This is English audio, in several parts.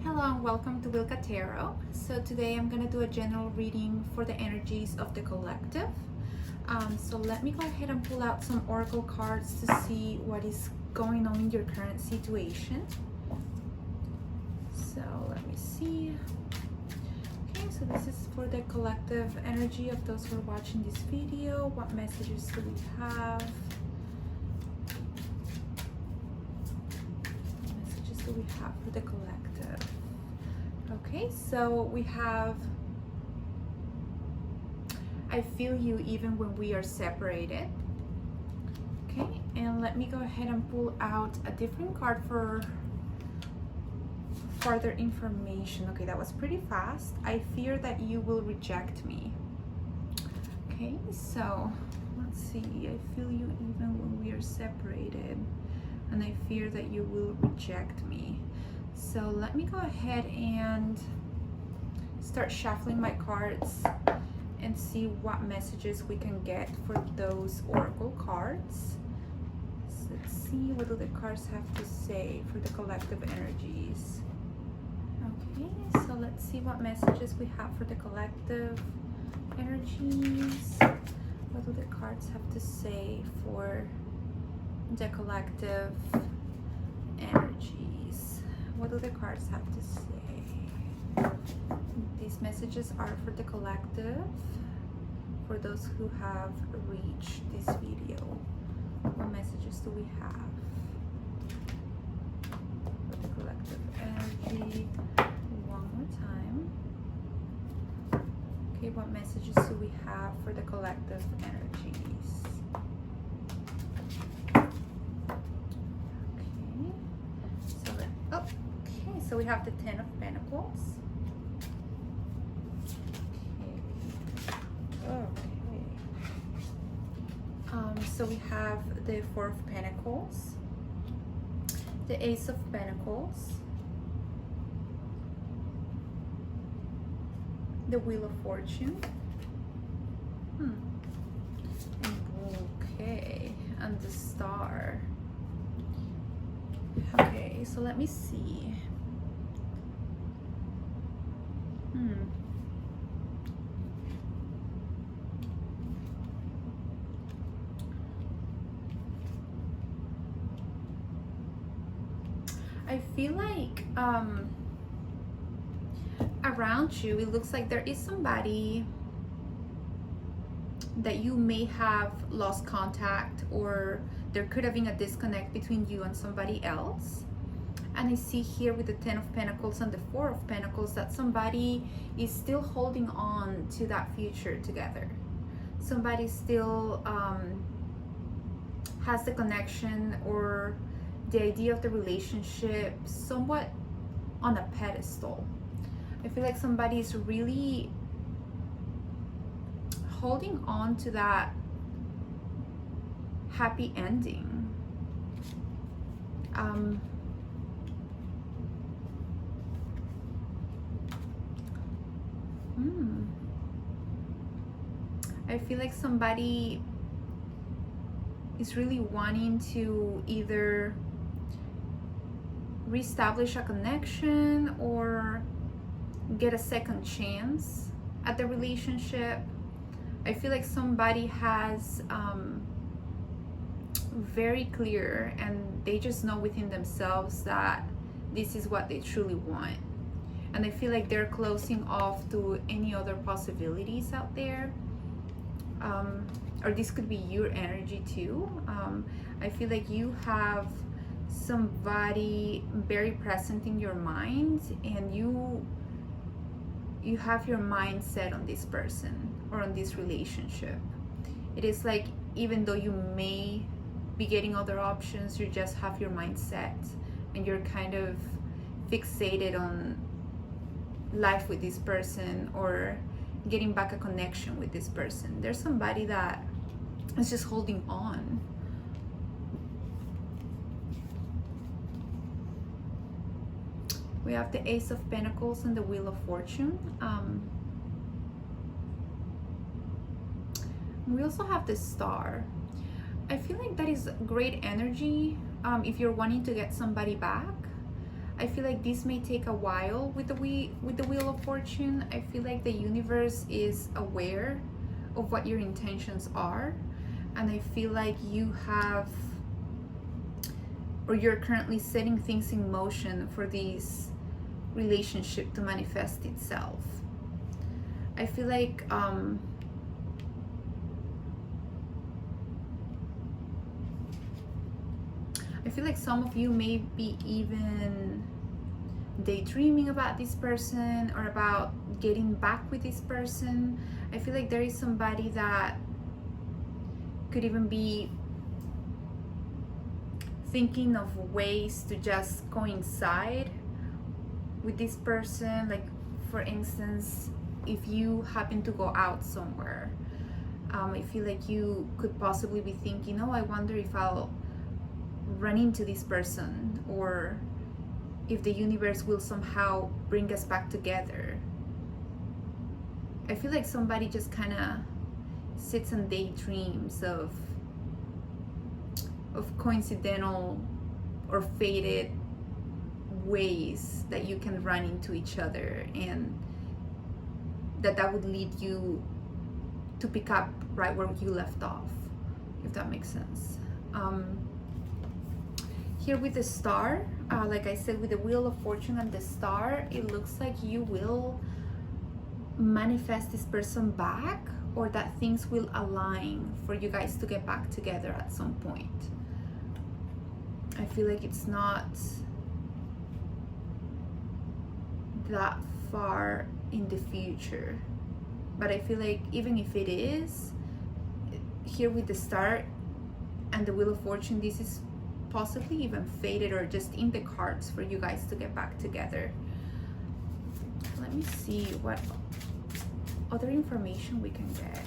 Hello and welcome to WillkaTarot. So today I'm going to do a general reading for the energies of the collective. So let me go ahead and pull out some oracle cards to see what is going on in your current situation. So let me see. Okay, so this is for the collective energy of those who are watching this video. What messages do we have? What messages do we have for the collective? Okay, so we have, I feel you even when we are separated. Okay, and let me go ahead and pull out a different card for further information. Okay, that was pretty fast. I fear that you will reject me. Okay, so let's see. I feel you even when we are separated, and I fear that you will reject me. So let me go ahead and start shuffling my cards and see what messages we can get for those oracle cards. So let's see, what do the cards have to say for the collective energies? Okay, so let's see what messages we have for the collective energies. What do the cards have to say for the collective energies? What do the cards have to say? These messages are for the collective, for those who have reached this video. What messages do we have for the collective energy? One more time. Okay, what messages do we have for the collective energies? So we have the Ten of Pentacles. Okay. So we have the Four of Pentacles, the Ace of Pentacles, the Wheel of Fortune, okay, and the Star. Okay, so let me see. I feel like around you, it looks like there is somebody that you may have lost contact, or there could have been a disconnect between you and somebody else. And I see here with the Ten of Pentacles and the Four of Pentacles that somebody is still holding on to that future together. Somebody still has the connection or the idea of the relationship somewhat on a pedestal. I feel like somebody is really holding on to that happy ending. I feel like somebody is really wanting to either reestablish a connection or get a second chance at the relationship. I feel like somebody has very clear, and they just know within themselves that this is what they truly want. And I feel like they're closing off to any other possibilities out there. Or this could be your energy too. I feel like you have somebody very present in your mind, and you have your mind set on this person or on this relationship. It is like, even though you may be getting other options, you just have your mind set, and you're kind of fixated on life with this person or getting back a connection with this person. There's somebody that is just holding on. We have the Ace of Pentacles and the Wheel of Fortune. We also have the Star. I feel like that is great energy if you're wanting to get somebody back. I feel like this may take a while with the Wheel of Fortune. I feel like the universe is aware of what your intentions are, and I feel like you have, or you're currently setting things in motion for this relationship to manifest itself. I feel like some of you may be even daydreaming about this person or about getting back with this person. I feel like there is somebody that could even be thinking of ways to just coincide with this person. Like, for instance, if you happen to go out somewhere, I feel like you could possibly be thinking, oh, I wonder if I'll run into this person, or if the universe will somehow bring us back together. I feel like somebody just kind of sits and daydreams of coincidental or fated ways that you can run into each other, and that would lead you to pick up right where you left off, if that makes sense. Here with the Star, like I said, with the Wheel of Fortune and the Star, it looks like you will manifest this person back, or that things will align for you guys to get back together at some point. I feel like it's not that far in the future, but I feel like even if it is, here with the Star and the Wheel of Fortune, this is possibly even fated or just in the cards for you guys to get back together. Let me see what other information we can get.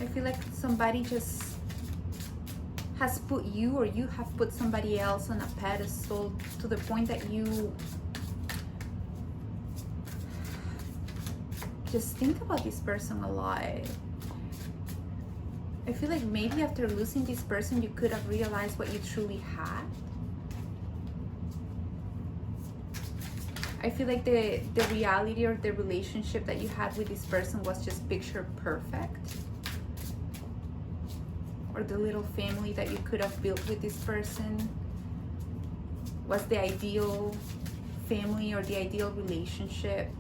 I feel like somebody just has put you, or you have put somebody else on a pedestal to the point that you just think about this person a lot. I feel like maybe after losing this person, you could have realized what you truly had. I feel like the reality or the relationship that you had with this person was just picture perfect. Or the little family that you could have built with this person was the ideal family or the ideal relationship.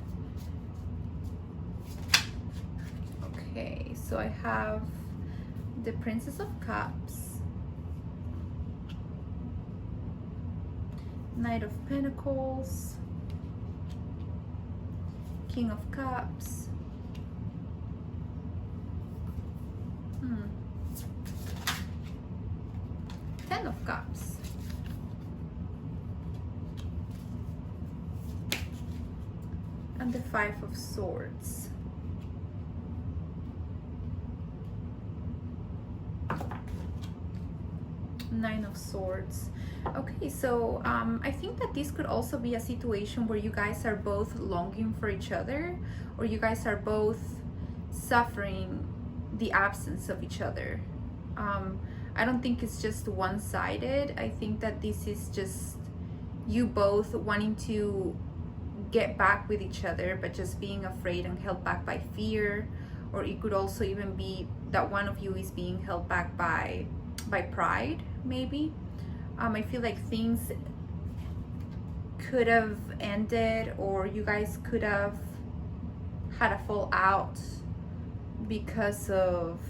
Okay, so I have the Princess of Cups, Knight of Pentacles, King of Cups, Ten of Cups, and the Five of Swords. Nine of Swords. Okay, so I think that this could also be a situation where you guys are both longing for each other, or you guys are both suffering the absence of each other. I don't think it's just one-sided. I think that this is just you both wanting to get back with each other, but just being afraid and held back by fear. Or it could also even be that one of you is being held back by pride, maybe. I feel like things could have ended, or you guys could have had a fallout because of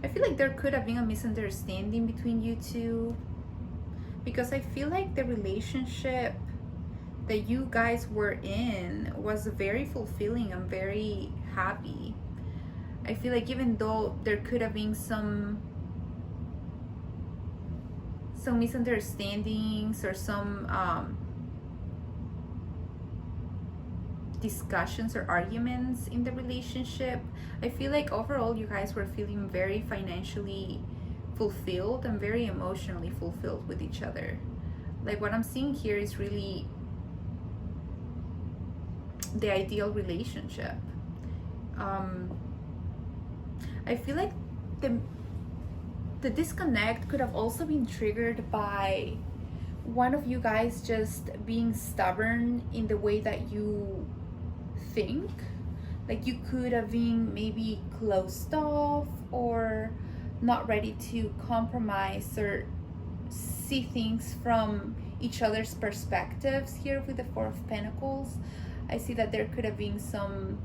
I feel like there could have been a misunderstanding between you two, because I feel like the relationship that you guys were in was very fulfilling and very happy. I feel like even though there could have been some misunderstandings or some discussions or arguments in the relationship, I feel like overall you guys were feeling very financially fulfilled and very emotionally fulfilled with each other. Like what I'm seeing here is really the ideal relationship. I feel like the disconnect could have also been triggered by one of you guys just being stubborn in the way that you think. Like you could have been maybe closed off or not ready to compromise or see things from each other's perspectives. Here with the Four of Pentacles, I see that there could have been some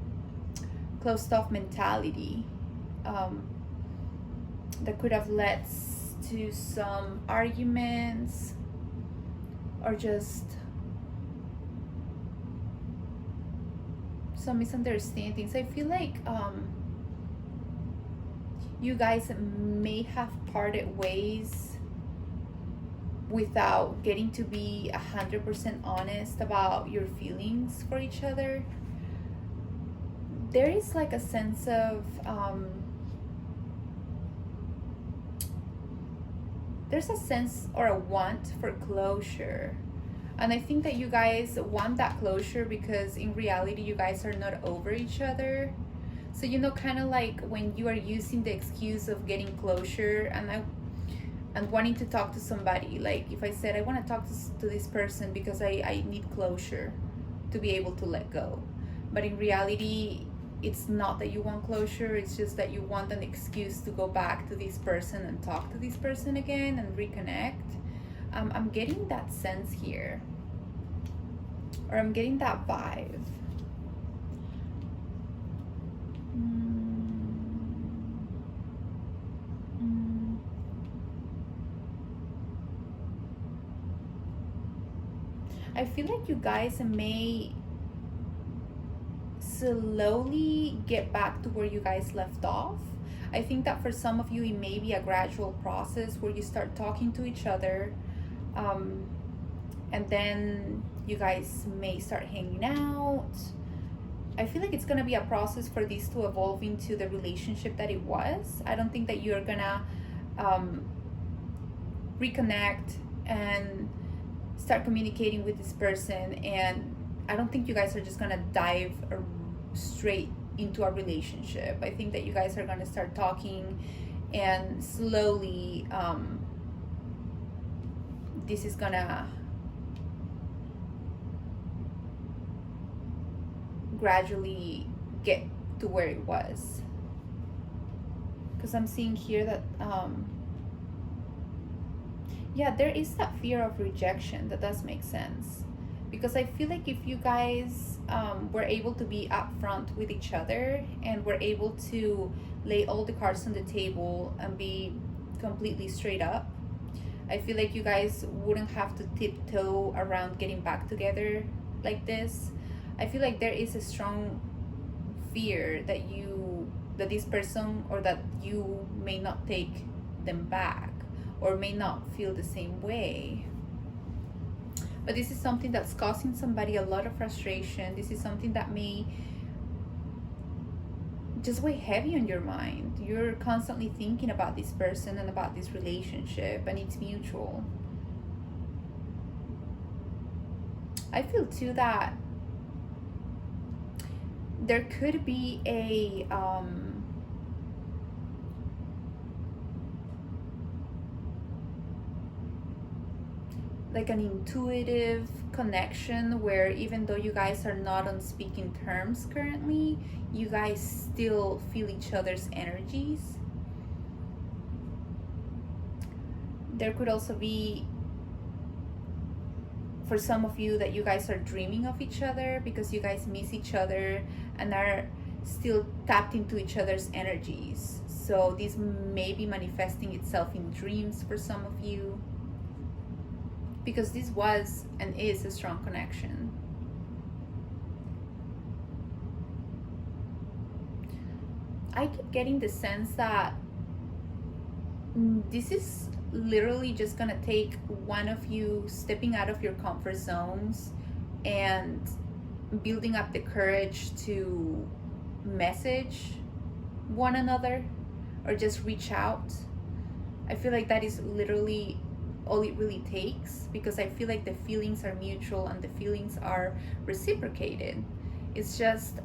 closed off mentality that could have led to some arguments or just some misunderstandings. I feel like you guys may have parted ways without getting to be 100% honest about your feelings for each other. There is like a sense of there's a sense or a want for closure, and I think that you guys want that closure because in reality you guys are not over each other. So kind of like when you are using the excuse of getting closure and wanting to talk to somebody, like if I said I want to talk to this person because I need closure to be able to let go, but in reality it's not that you want closure, it's just that you want an excuse to go back to this person and talk to this person again and reconnect. I'm getting that sense here, or I'm getting that vibe. I feel like you guys may slowly get back to where you guys left off. I think that for some of you it may be a gradual process where you start talking to each other, and then you guys may start hanging out. I feel like it's gonna be a process for this to evolve into the relationship that it was. I don't think that you're gonna reconnect and start communicating with this person, and I don't think you guys are just gonna dive straight into a relationship. I think that you guys are gonna start talking, and slowly this is gonna gradually get to where it was, because I'm seeing here that yeah, there is that fear of rejection. That does make sense, because I feel like if you guys were able to be upfront with each other and were able to lay all the cards on the table and be completely straight up, I feel like you guys wouldn't have to tiptoe around getting back together like this. I feel like there is a strong fear that this person or that you may not take them back or may not feel the same way. But this is something that's causing somebody a lot of frustration. This is something that may just weigh heavy on your mind. You're constantly thinking about this person and about this relationship, and it's mutual. I feel too that there could be a like an intuitive connection where even though you guys are not on speaking terms currently, you guys still feel each other's energies. There could also be, for some of you, that you guys are dreaming of each other because you guys miss each other and are still tapped into each other's energies. So this may be manifesting itself in dreams for some of you, because this was and is a strong connection. I keep getting the sense that this is literally just gonna take one of you stepping out of your comfort zones and building up the courage to message one another or just reach out. I feel like that is literally all it really takes, because I feel like the feelings are mutual and the feelings are reciprocated. It's just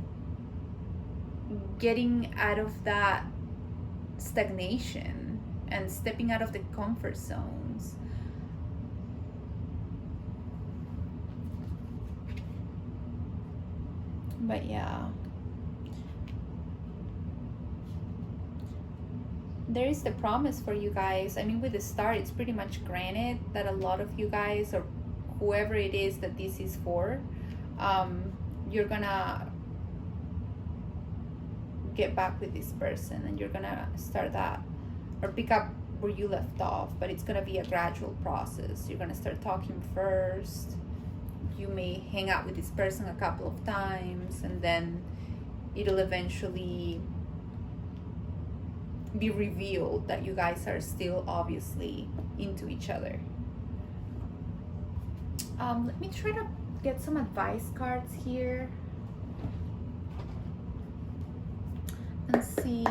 getting out of that stagnation and stepping out of the comfort zones. But yeah, there is the promise for you guys. I mean, with the star, it's pretty much granted that a lot of you guys, or whoever it is that this is for, you're gonna get back with this person, and you're gonna start that or pick up where you left off. But it's gonna be a gradual process. You're gonna start talking first. You may hang out with this person a couple of times, and then it'll eventually be revealed that you guys are still obviously into each other. Let me try to get some advice cards here and see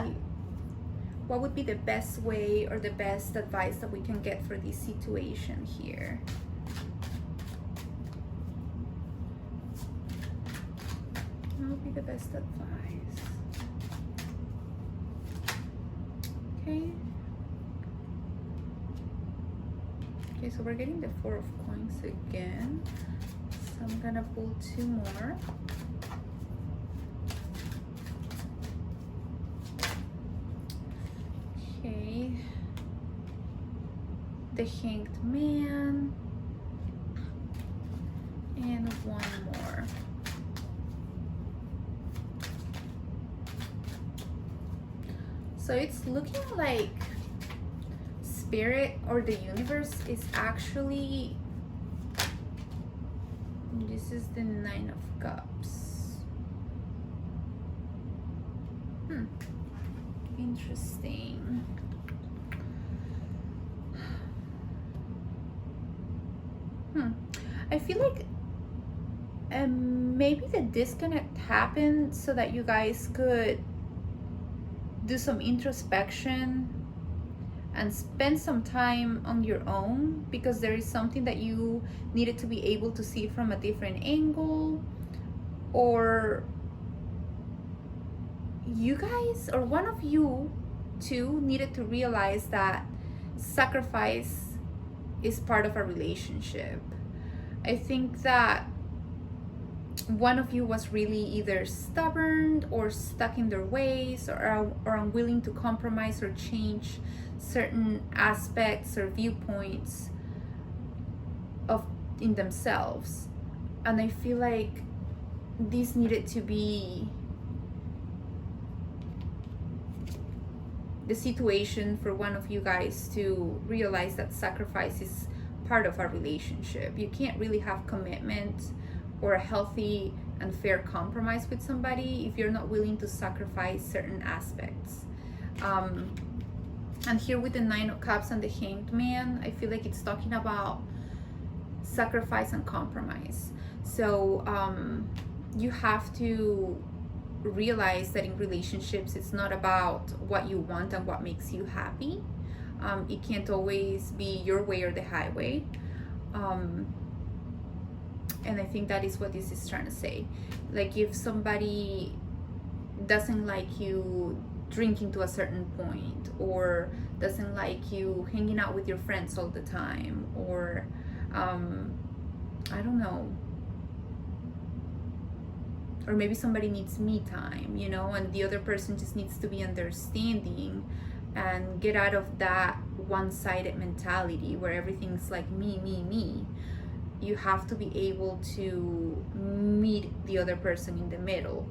what would be the best way or the best advice that we can get for this situation here. What would be the best advice? Okay. Okay, so we're getting the 4 of coins again. So I'm gonna pull 2 more. Okay. The Hanged Man. And 1 more. So it's looking like Spirit or the universe is actually, this is the 9 of Cups. Interesting. I feel like maybe the disconnect happened so that you guys could do some introspection and spend some time on your own, because there is something that you needed to be able to see from a different angle, or you guys, or one of you two, needed to realize that sacrifice is part of a relationship. I think that one of you was really either stubborn or stuck in their ways, or unwilling to compromise or change certain aspects or viewpoints in themselves. And I feel like this needed to be the situation for one of you guys to realize that sacrifice is part of our relationship. You can't really have commitment or a healthy and fair compromise with somebody if you're not willing to sacrifice certain aspects. And here with the 9 of Cups and the Hanged Man, I feel like it's talking about sacrifice and compromise. So you have to realize that in relationships, it's not about what you want and what makes you happy. It can't always be your way or the highway. And I think that is what this is trying to say. Like, if somebody doesn't like you drinking to a certain point, or doesn't like you hanging out with your friends all the time, or I don't know, or maybe somebody needs me time, you know, and the other person just needs to be understanding and get out of that one-sided mentality where everything's like me. You have to be able to meet the other person in the middle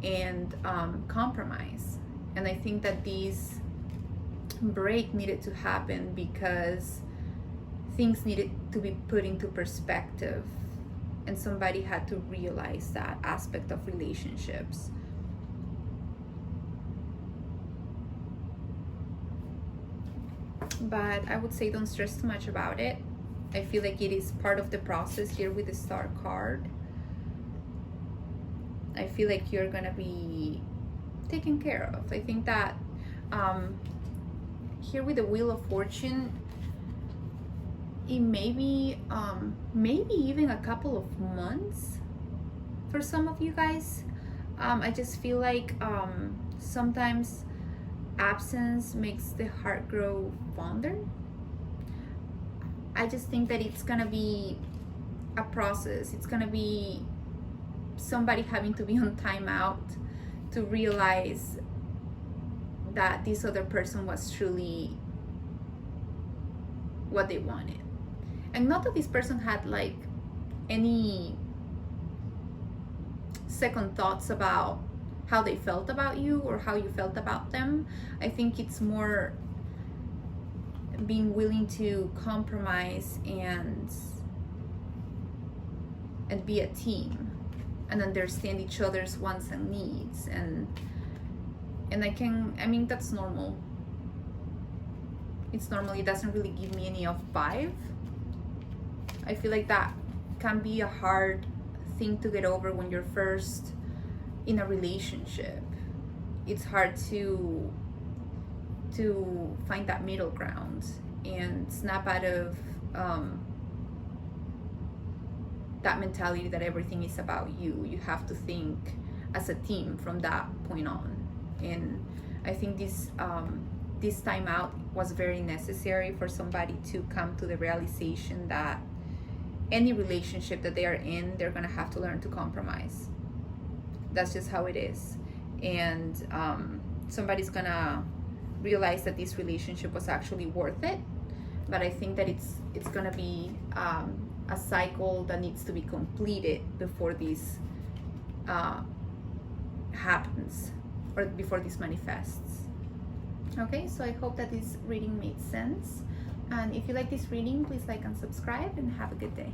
and compromise. And I think that this break needed to happen because things needed to be put into perspective, and somebody had to realize that aspect of relationships. But I would say don't stress too much about it. I feel like it is part of the process here with the Star card. I feel like you're gonna be taken care of. I think that here with the Wheel of Fortune, it may be maybe even a couple of months for some of you guys. I just feel like sometimes absence makes the heart grow fonder. I just think that it's gonna be a process. It's gonna be somebody having to be on timeout to realize that this other person was truly what they wanted. And not that this person had like any second thoughts about how they felt about you or how you felt about them. I think it's more being willing to compromise and be a team and understand each other's wants and needs, and I mean that's normal. It's normal. It doesn't really give me any of 5. I feel like that can be a hard thing to get over when you're first in a relationship. It's hard to find that middle ground and snap out of that mentality that everything is about you. You have to think as a team from that point on. And I think this time out was very necessary for somebody to come to the realization that any relationship that they are in, they're gonna have to learn to compromise. That's just how it is. And somebody's gonna realize that this relationship was actually worth it. But I think that it's gonna be a cycle that needs to be completed before this happens, or before this manifests. Okay, so I hope that this reading made sense. And if you like this reading, please like and subscribe, and have a good day.